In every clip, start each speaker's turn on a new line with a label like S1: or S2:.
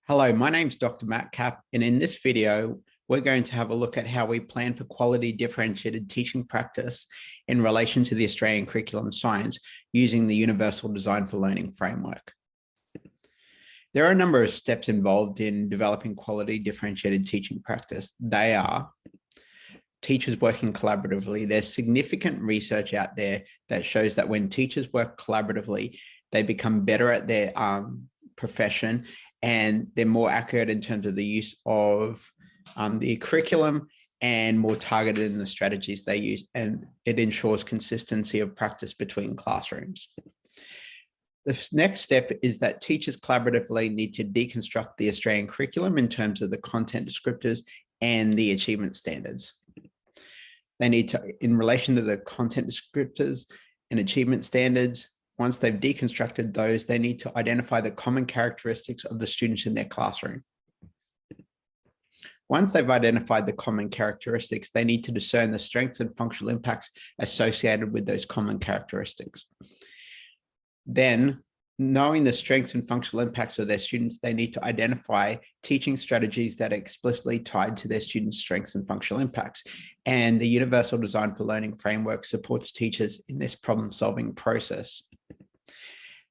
S1: Hello, my name's Dr. Matt Cap, and in this video, we're going to have a look at how we plan for quality differentiated teaching practice in relation to the Australian curriculum science using the Universal Design for Learning framework. There are a number of steps involved in developing quality differentiated teaching practice. They are teachers working collaboratively. There's significant research out there that shows that when teachers work collaboratively, they become better at their profession, and they're more accurate in terms of the use of the curriculum and more targeted in the strategies they use, and it ensures consistency of practice between classrooms. The next step is that teachers collaboratively need to deconstruct the Australian curriculum in terms of the content descriptors and the achievement standards. They need to, in relation to the content descriptors and achievement standards, once they've deconstructed those, they need to identify the common characteristics of the students in their classroom. Once they've identified the common characteristics, they need to discern the strengths and functional impacts associated with those common characteristics. Then, knowing the strengths and functional impacts of their students, they need to identify teaching strategies that are explicitly tied to their students' strengths and functional impacts. And the Universal Design for Learning framework supports teachers in this problem-solving process.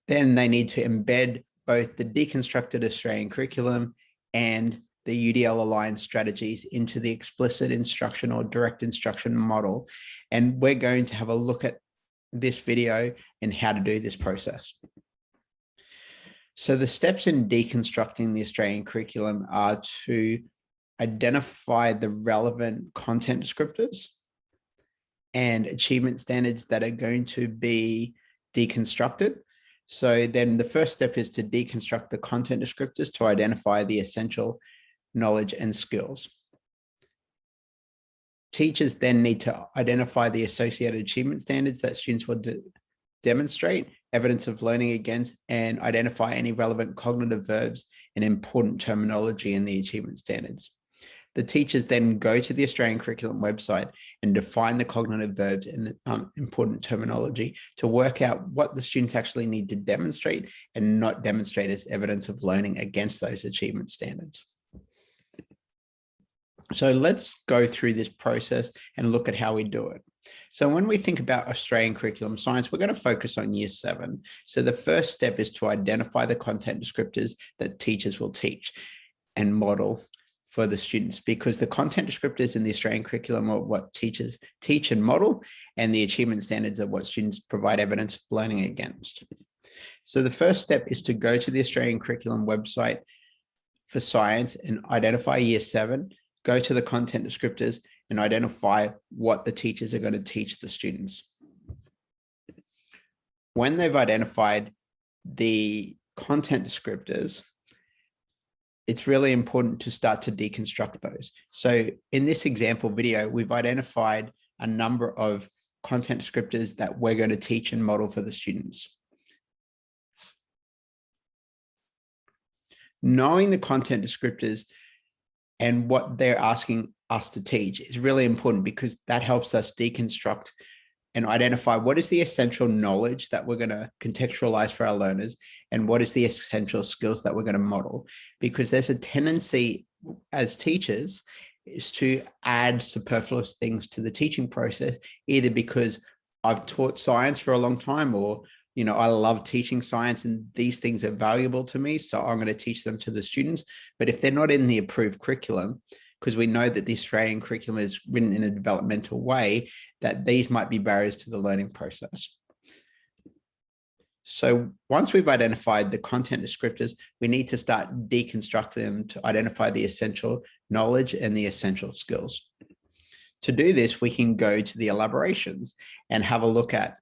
S1: Then they need to embed both the deconstructed Australian curriculum and the UDL aligned strategies into the explicit instruction or direct instruction model. And we're going to have a look at this video and how to do this process. So the steps in deconstructing the Australian curriculum are to identify the relevant content descriptors and achievement standards that are going to be deconstructed. So then the first step is to deconstruct the content descriptors to identify the essential knowledge and skills. Teachers then need to identify the associated achievement standards that students will demonstrate evidence of learning against, and identify any relevant cognitive verbs and important terminology in the achievement standards. The teachers then go to the Australian curriculum website and define the cognitive verbs and important terminology to work out what the students actually need to demonstrate and not demonstrate as evidence of learning against those achievement standards. So let's go through this process and look at how we do it. So when we think about Australian curriculum science, we're going to focus on year 7. So the first step is to identify the content descriptors that teachers will teach and model for the students, because the content descriptors in the Australian curriculum are what teachers teach and model, and the achievement standards are what students provide evidence of learning against. So the first step is to go to the Australian curriculum website for science and identify year 7, go to the content descriptors and identify what the teachers are going to teach the students. When they've identified the content descriptors, it's really important to start to deconstruct those. So in this example video, we've identified a number of content descriptors that we're going to teach and model for the students. Knowing the content descriptors and what they're asking us to teach is really important, because that helps us deconstruct and identify what is the essential knowledge that we're going to contextualize for our learners and what is the essential skills that we're going to model. Because there's a tendency as teachers is to add superfluous things to the teaching process, either because I've taught science for a long time, or I love teaching science and these things are valuable to me, so I'm going to teach them to the students. But if they're not in the approved curriculum, because we know that the Australian curriculum is written in a developmental way, that these might be barriers to the learning process. So once we've identified the content descriptors, we need to start deconstructing them to identify the essential knowledge and the essential skills. To do this, we can go to the elaborations and have a look at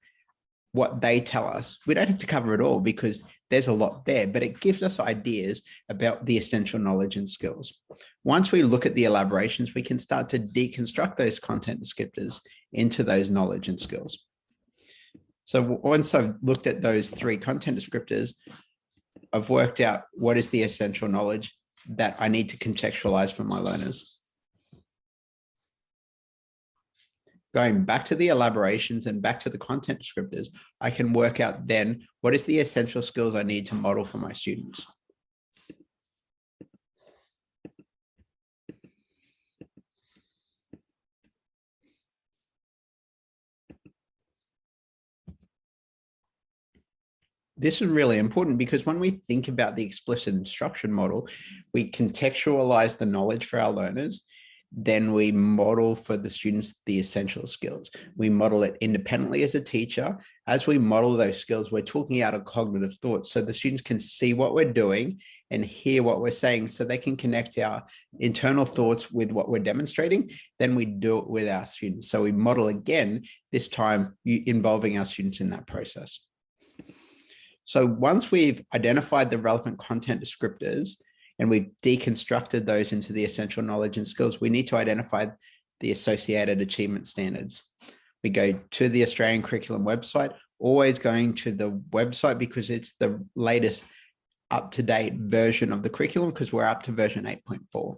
S1: what they tell us. We don't have to cover it all because there's a lot there, but it gives us ideas about the essential knowledge and skills. Once we look at the elaborations, we can start to deconstruct those content descriptors into those knowledge and skills. So once I've looked at those 3 content descriptors, I've worked out what is the essential knowledge that I need to contextualize for my learners. Going back to the elaborations and back to the content descriptors, I can work out then what is the essential skills I need to model for my students. This is really important because when we think about the explicit instruction model, we contextualize the knowledge for our learners. Then we model for the students the essential skills. We model it independently as a teacher. As we model those skills, we're talking out of cognitive thoughts so the students can see what we're doing and hear what we're saying so they can connect our internal thoughts with what we're demonstrating. Then we do it with our students. So we model again, this time involving our students in that process. So once we've identified the relevant content descriptors and we've deconstructed those into the essential knowledge and skills, we need to identify the associated achievement standards. We go to the Australian Curriculum website, always going to the website because it's the latest up-to-date version of the curriculum because we're up to version 8.4.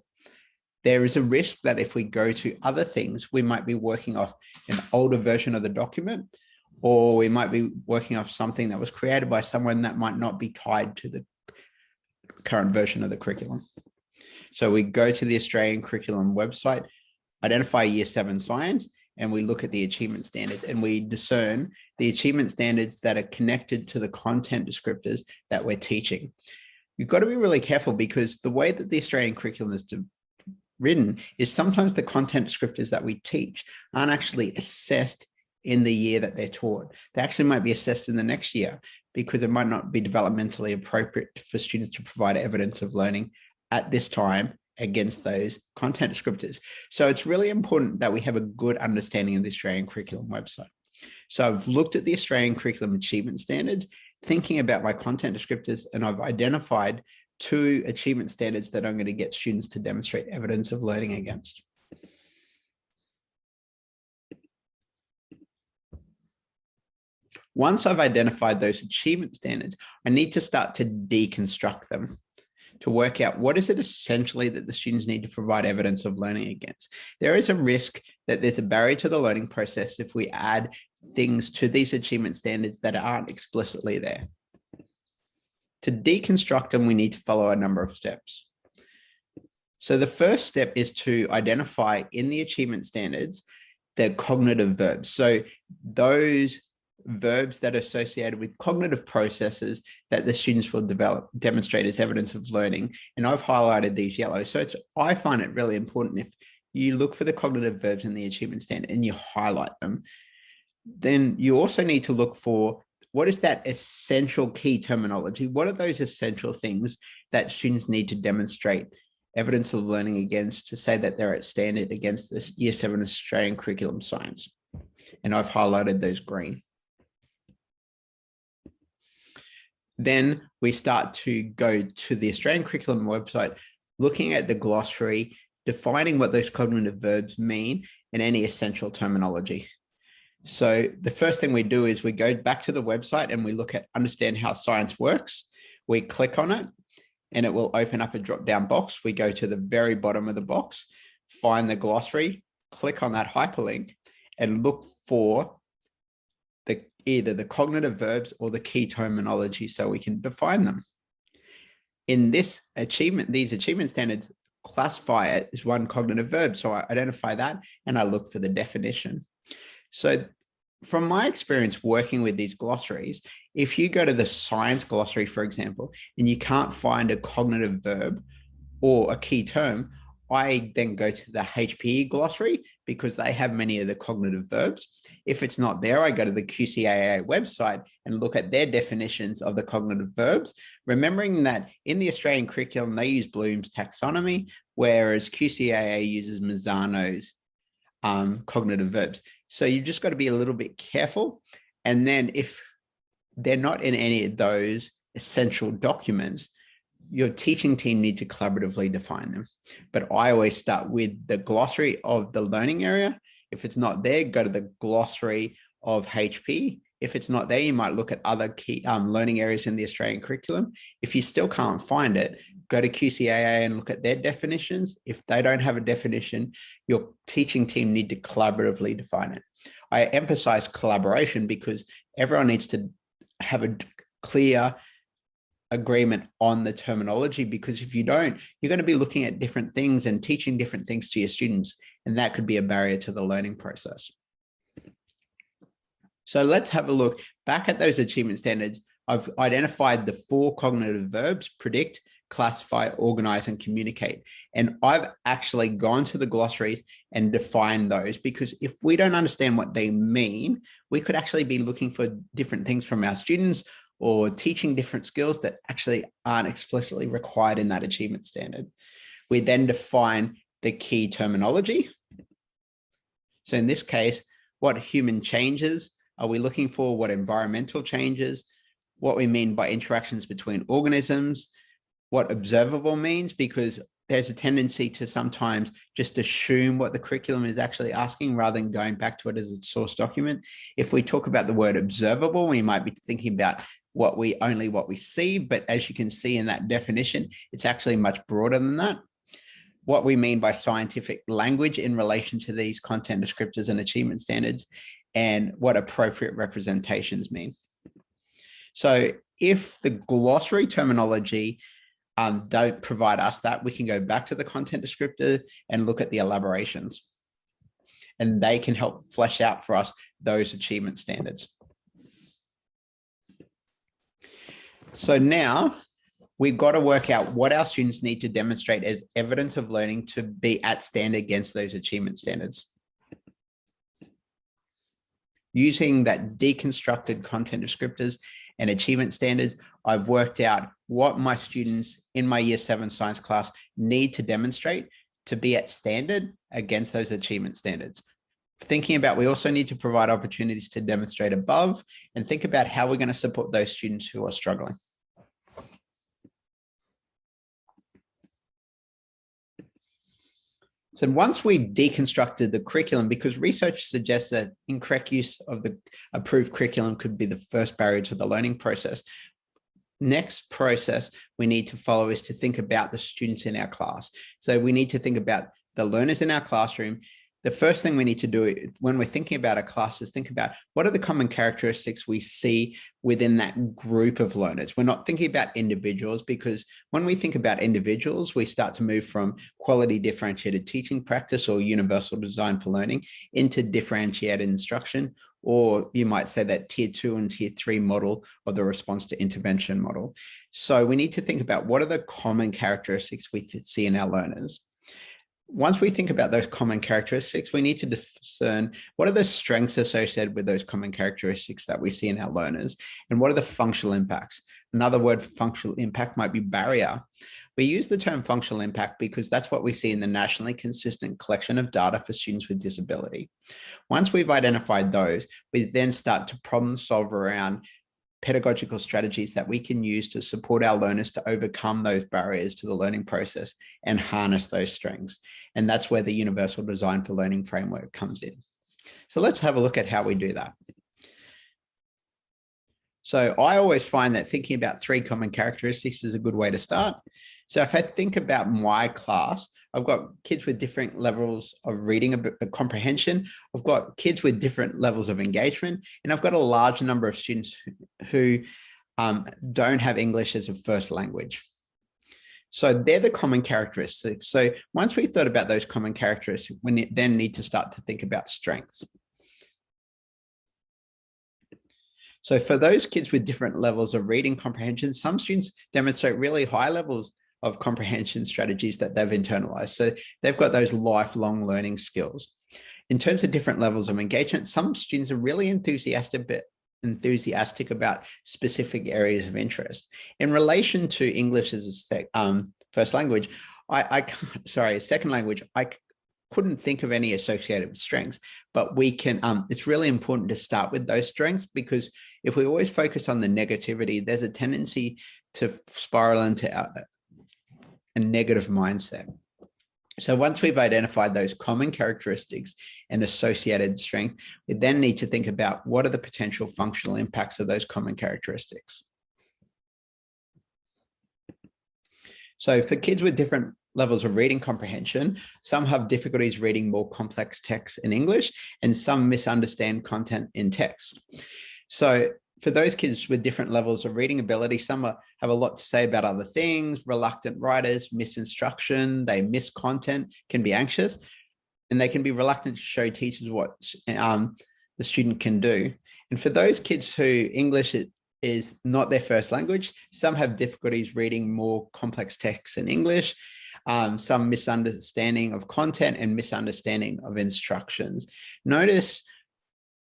S1: There is a risk that if we go to other things, we might be working off an older version of the document, or we might be working off something that was created by someone that might not be tied to the current version of the curriculum. So we go to the Australian Curriculum website, identify Year 7 science, and we look at the achievement standards and we discern the achievement standards that are connected to the content descriptors that we're teaching. You've got to be really careful because the way that the Australian curriculum is written is sometimes the content descriptors that we teach aren't actually assessed in the year that they're taught. They actually might be assessed in the next year because it might not be developmentally appropriate for students to provide evidence of learning at this time against those content descriptors. So it's really important that we have a good understanding of the Australian Curriculum website. So I've looked at the Australian Curriculum achievement standards, thinking about my content descriptors, and I've identified 2 achievement standards that I'm going to get students to demonstrate evidence of learning against. Once I've identified those achievement standards, I need to start to deconstruct them to work out what is it essentially that the students need to provide evidence of learning against. There is a risk that there's a barrier to the learning process if we add things to these achievement standards that aren't explicitly there. To deconstruct them, we need to follow a number of steps. So the first step is to identify in the achievement standards the cognitive verbs. So those verbs that are associated with cognitive processes that the students will demonstrate as evidence of learning. And I've highlighted these yellow. So I find it really important if you look for the cognitive verbs in the achievement standard and you highlight them, then you also need to look for what is that essential key terminology? What are those essential things that students need to demonstrate evidence of learning against to say that they're at standard against this Year 7 Australian Curriculum Science? And I've highlighted those green. Then we start to go to the Australian Curriculum website, looking at the glossary, defining what those cognitive verbs mean and any essential terminology. So the first thing we do is we go back to the website and we look at understand how science works. We click on it and it will open up a drop-down box. We go to the very bottom of the box, find the glossary, click on that hyperlink and look for either the cognitive verbs or the key terminology so we can define them. In this achievement, these achievement standards classify it as one cognitive verb. So I identify that and I look for the definition. So from my experience working with these glossaries, if you go to the science glossary, for example, and you can't find a cognitive verb or a key term, I then go to the HPE glossary because they have many of the cognitive verbs. If it's not there, I go to the QCAA website and look at their definitions of the cognitive verbs, remembering that in the Australian curriculum, they use Bloom's taxonomy, whereas QCAA uses Mazzano's cognitive verbs. So you've just got to be a little bit careful. And then if they're not in any of those essential documents, your teaching team needs to collaboratively define them. But I always start with the glossary of the learning area. If it's not there, go to the glossary of HP. If it's not there, you might look at other key learning areas in the Australian curriculum. If you still can't find it, go to QCAA and look at their definitions. If they don't have a definition, your teaching team need to collaboratively define it. I emphasize collaboration because everyone needs to have a clear agreement on the terminology, because if you don't, you're going to be looking at different things and teaching different things to your students, and that could be a barrier to the learning process. So let's have a look back at those achievement standards. I've identified the 4 cognitive verbs: predict, classify, organize, and communicate. And I've actually gone to the glossaries and defined those, because if we don't understand what they mean, we could actually be looking for different things from our students or teaching different skills that actually aren't explicitly required in that achievement standard. We then define the key terminology. So in this case, what human changes are we looking for? What environmental changes? What we mean by interactions between organisms? What observable means, because there's a tendency to sometimes just assume what the curriculum is actually asking rather than going back to it as a source document. If we talk about the word observable, we might be thinking about what we see, but as you can see in that definition, it's actually much broader than that. What we mean by scientific language in relation to these content descriptors and achievement standards, and what appropriate representations mean. So if the glossary terminology don't provide us that, we can go back to the content descriptor and look at the elaborations, and they can help flesh out for us those achievement standards. So now we've got to work out what our students need to demonstrate as evidence of learning to be at standard against those achievement standards. Using that deconstructed content descriptors and achievement standards, I've worked out what my students in my Year 7 science class need to demonstrate to be at standard against those achievement standards. Thinking about, we also need to provide opportunities to demonstrate above, and think about how we're going to support those students who are struggling. So once we've deconstructed the curriculum, because research suggests that incorrect use of the approved curriculum could be the first barrier to the learning process, next process we need to follow is to think about the students in our class. So we need to think about the learners in our classroom. The first thing we need to do when we're thinking about a class is think about what are the common characteristics we see within that group of learners. We're not thinking about individuals, because when we think about individuals, we start to move from quality differentiated teaching practice or universal design for learning into differentiated instruction, or you might say that tier 2 and tier 3 model of the response to intervention model. So we need to think about what are the common characteristics we see in our learners. Once we think about those common characteristics, we need to discern what are the strengths associated with those common characteristics that we see in our learners, and what are the functional impacts. Another word for functional impact might be barrier. We use the term functional impact because that's what we see in the nationally consistent collection of data for students with disability. Once we've identified those, we then start to problem solve around pedagogical strategies that we can use to support our learners to overcome those barriers to the learning process and harness those strengths. And that's where the universal design for learning framework comes in. So let's have a look at how we do that. So I always find that thinking about 3 common characteristics is a good way to start. So if I think about my class, I've got kids with different levels of reading comprehension. I've got kids with different levels of engagement, and I've got a large number of students who don't have English as a first language. So they're the common characteristics. So once we've thought about those common characteristics, we then need to start to think about strengths. So for those kids with different levels of reading comprehension, some students demonstrate really high levels of comprehension strategies that they've internalized. So they've got those lifelong learning skills. In terms of different levels of engagement, some students are really enthusiastic about specific areas of interest. In relation to English as a first language, second language, I couldn't think of any associated with strengths, but we can, it's really important to start with those strengths, because if we always focus on the negativity, there's a tendency to spiral into a negative mindset. So once we've identified those common characteristics and associated strength, we then need to think about what are the potential functional impacts of those common characteristics. So for kids with different levels of reading comprehension, some have difficulties reading more complex texts in English, and some misunderstand content in text. So for those kids with different levels of reading ability, some have a lot to say about other things, reluctant writers, miss instruction, they miss content, can be anxious, and they can be reluctant to show teachers what the student can do. And for those kids who English is not their first language. Some have difficulties reading more complex texts in English, some misunderstanding of content and misunderstanding of instructions. Notice,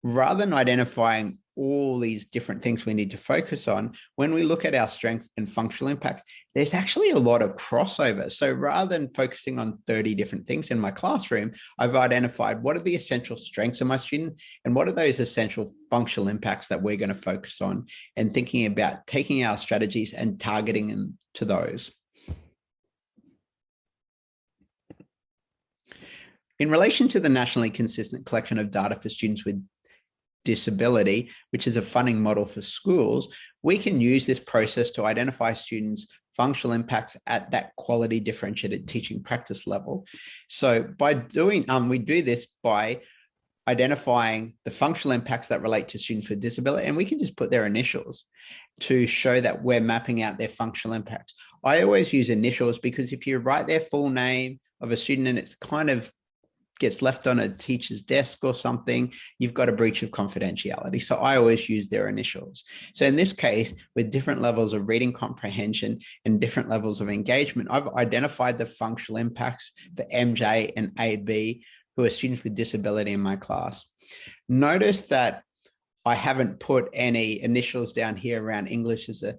S1: rather than identifying all these different things we need to focus on, when we look at our strength and functional impact, there's actually a lot of crossover. So rather than focusing on 30 different things in my classroom, I've identified what are the essential strengths of my student and what are those essential functional impacts that we're going to focus on, and thinking about taking our strategies and targeting them to those. In relation to the nationally consistent collection of data for students with disability, which is a funding model for schools, we can use this process to identify students' functional impacts at that quality differentiated teaching practice level. So by doing, we do this by identifying the functional impacts that relate to students with disability, and we can just put their initials to show that we're mapping out their functional impacts. I always use initials because if you write their full name of a student and it's kind of gets left on a teacher's desk or something, you've got a breach of confidentiality. So I always use their initials. So in this case, with different levels of reading comprehension and different levels of engagement, I've identified the functional impacts for MJ and AB, who are students with disability in my class. Notice that I haven't put any initials down here around English as a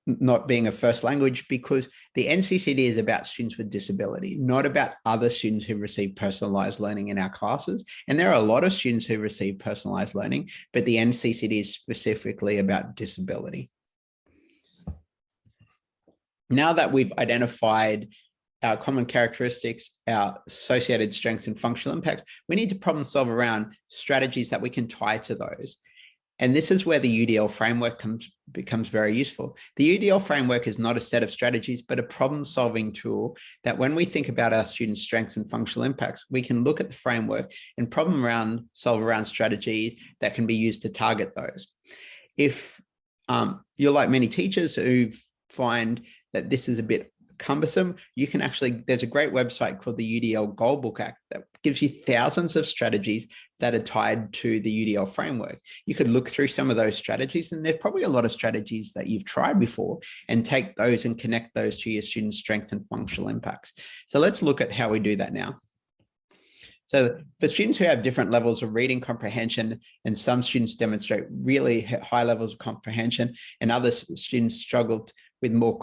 S1: not being a first language, because the NCCD is about students with disability, not about other students who receive personalized learning in our classes. And there are a lot of students who receive personalized learning, but the NCCD is specifically about disability. Now that we've identified our common characteristics, our associated strengths and functional impacts, we need to problem solve around strategies that we can tie to those. And this is where the UDL framework becomes very useful. The UDL framework is not a set of strategies, but a problem-solving tool that when we think about our students' strengths and functional impacts, we can look at the framework and solve around strategies that can be used to target those. If you're like many teachers who find that this is a bit cumbersome, you can actually, there's a great website called the UDL Goalbook Act that gives you thousands of strategies that are tied to the UDL framework. You could look through some of those strategies, and there's probably a lot of strategies that you've tried before, and take those and connect those to your students' strengths and functional impacts. So let's look at how we do that now. So for students who have different levels of reading comprehension, and some students demonstrate really high levels of comprehension, and other students struggled with more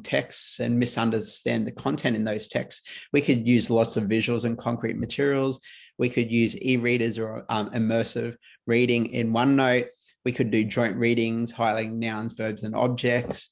S1: texts and misunderstand the content in those texts, we could use lots of visuals and concrete materials. We could use e-readers or immersive reading in OneNote. We could do joint readings, highlighting nouns, verbs, and objects,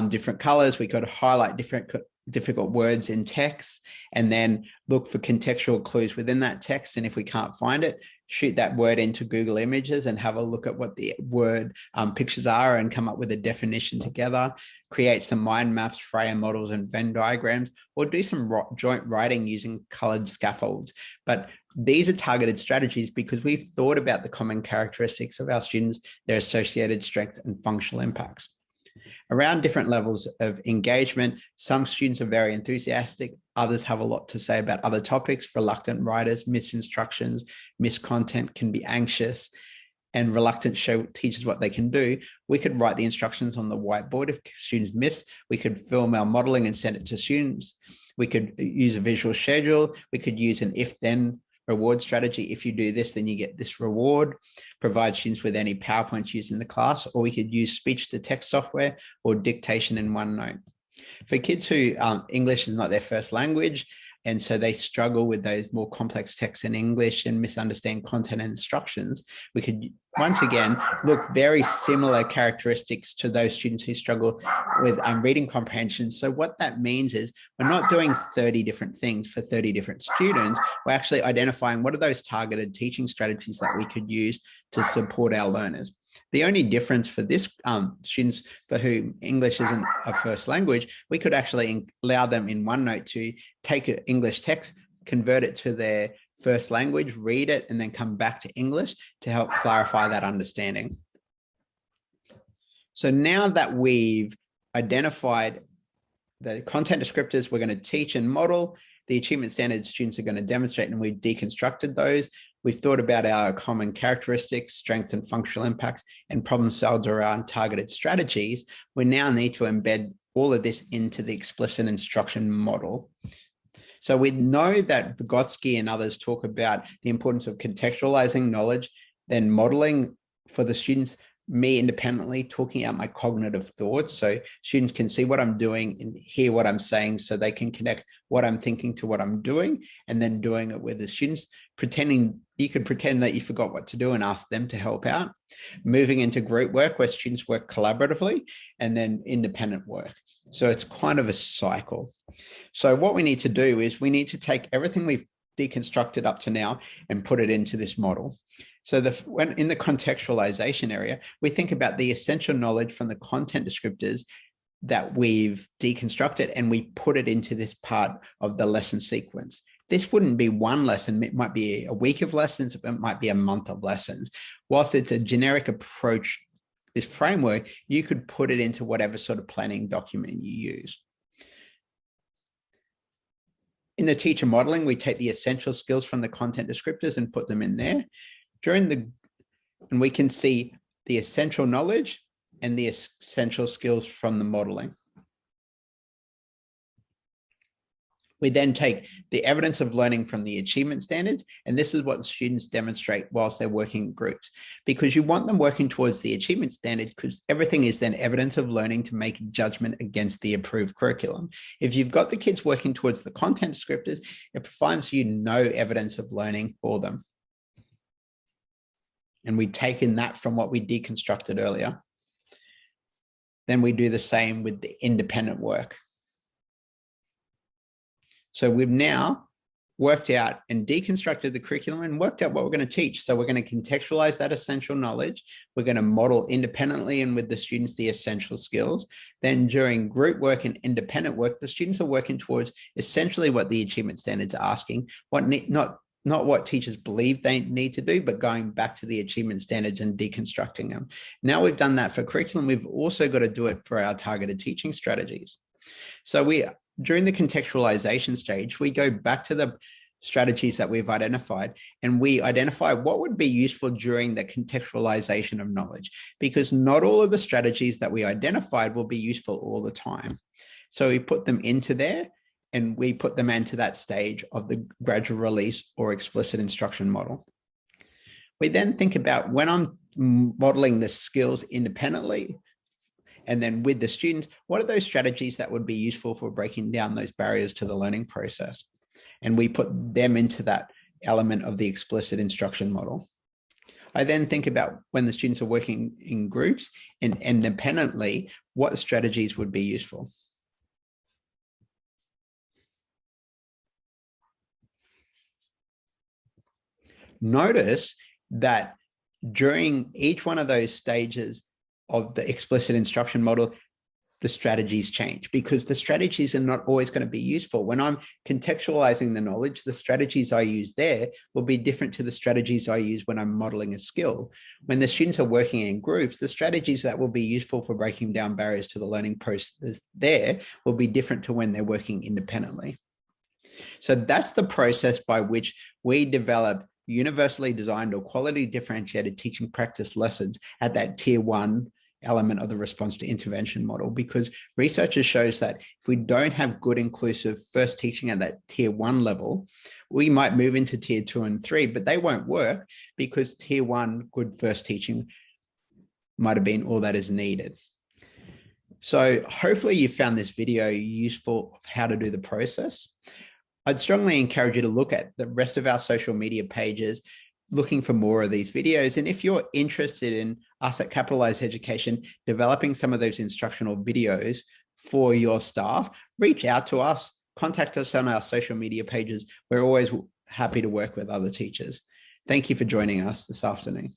S1: different colors. We could highlight difficult words in text, and then look for contextual clues within that text. And if we can't find it, shoot that word into Google Images and have a look at what the word pictures are and come up with a definition together, create some mind maps, Freya models, and Venn diagrams, or do some joint writing using colored scaffolds. But these are targeted strategies because we've thought about the common characteristics of our students, their associated strengths and functional impacts. Around different levels of engagement, some students are very enthusiastic, others have a lot to say about other topics, reluctant writers, misinstructions, miscontent, can be anxious, and reluctant show teachers what they can do. We could write the instructions on the whiteboard if students miss. We could film our modeling and send it to students. We could use a visual schedule. We could use an if-then reward strategy. If you do this, then you get this reward. Provide students with any PowerPoints used in the class, or we could use speech-to-text software or dictation in OneNote. For kids who English is not their first language, and so they struggle with those more complex texts in English and misunderstand content and instructions, we could once again look very similar characteristics to those students who struggle with reading comprehension. So what that means is we're not doing 30 different things for 30 different students. We're actually identifying what are those targeted teaching strategies that we could use to support our learners. The only difference for this students for whom English isn't a first language, we could actually allow them in OneNote to take an English text, convert it to their first language, read it, and then come back to English to help clarify that understanding. So now that we've identified the content descriptors we're going to teach and model, the achievement standards students are going to demonstrate, and we've deconstructed those. We've thought about our common characteristics, strengths and functional impacts, and problem solved around targeted strategies. We now need to embed all of this into the explicit instruction model. So we know that Vygotsky and others talk about the importance of contextualizing knowledge, then modeling for the students, me independently talking out my cognitive thoughts so students can see what I'm doing and hear what I'm saying, so they can connect what I'm thinking to what I'm doing, and then doing it with the students, pretending you could pretend that you forgot what to do and ask them to help out. Moving into group work where students work collaboratively, and then independent work. So it's kind of a cycle. So what we need to do is we need to take everything we've deconstructed up to now and put it into this model. So when in the contextualization area, we think about the essential knowledge from the content descriptors that we've deconstructed, and we put it into this part of the lesson sequence. This wouldn't be one lesson. It might be a week of lessons. It might be a month of lessons. Whilst it's a generic approach, this framework, you could put it into whatever sort of planning document you use. In the teacher modeling, we take the essential skills from the content descriptors and put them in there. And we can see the essential knowledge and the essential skills from the modeling. We then take the evidence of learning from the achievement standards, and this is what students demonstrate whilst they're working in groups, because you want them working towards the achievement standard, because everything is then evidence of learning to make a judgment against the approved curriculum. If you've got the kids working towards the content descriptors, it provides you no evidence of learning for them. And we've taken that from what we deconstructed earlier. Then we do the same with the independent work. So we've now worked out and deconstructed the curriculum and worked out what we're going to teach. So we're going to contextualize that essential knowledge. We're going to model independently and with the students the essential skills. Then during group work and independent work, the students are working towards essentially what the achievement standards are asking, not what teachers believe they need to do, but going back to the achievement standards and deconstructing them. Now we've done that for curriculum, we've also got to do it for our targeted teaching strategies. So during the contextualization stage, we go back to the strategies that we've identified, and we identify what would be useful during the contextualization of knowledge, because not all of the strategies that we identified will be useful all the time. So we put them into there, and we put them into that stage of the gradual release or explicit instruction model. We then think about, when I'm modeling the skills independently and then with the students, what are those strategies that would be useful for breaking down those barriers to the learning process? And we put them into that element of the explicit instruction model. I then think about, when the students are working in groups and independently, what strategies would be useful. Notice that during each one of those stages of the explicit instruction model, the strategies change, because the strategies are not always going to be useful. When I'm contextualizing the knowledge, the strategies I use there will be different to the strategies I use when I'm modeling a skill. When the students are working in groups, the strategies that will be useful for breaking down barriers to the learning process there will be different to when they're working independently. So that's the process by which we develop universally designed or quality differentiated teaching practice lessons at that tier 1 element of the response to intervention model, because researchers shows that if we don't have good inclusive first teaching at that tier 1 level, we might move into tier 2 and 3, but they won't work, because tier 1 good first teaching might have been all that is needed. So hopefully you found this video useful of how to do the process. I'd strongly encourage you to look at the rest of our social media pages, looking for more of these videos. And if you're interested in us at Capitalize Education developing some of those instructional videos for your staff, reach out to us, contact us on our social media pages. We're always happy to work with other teachers. Thank you for joining us this afternoon.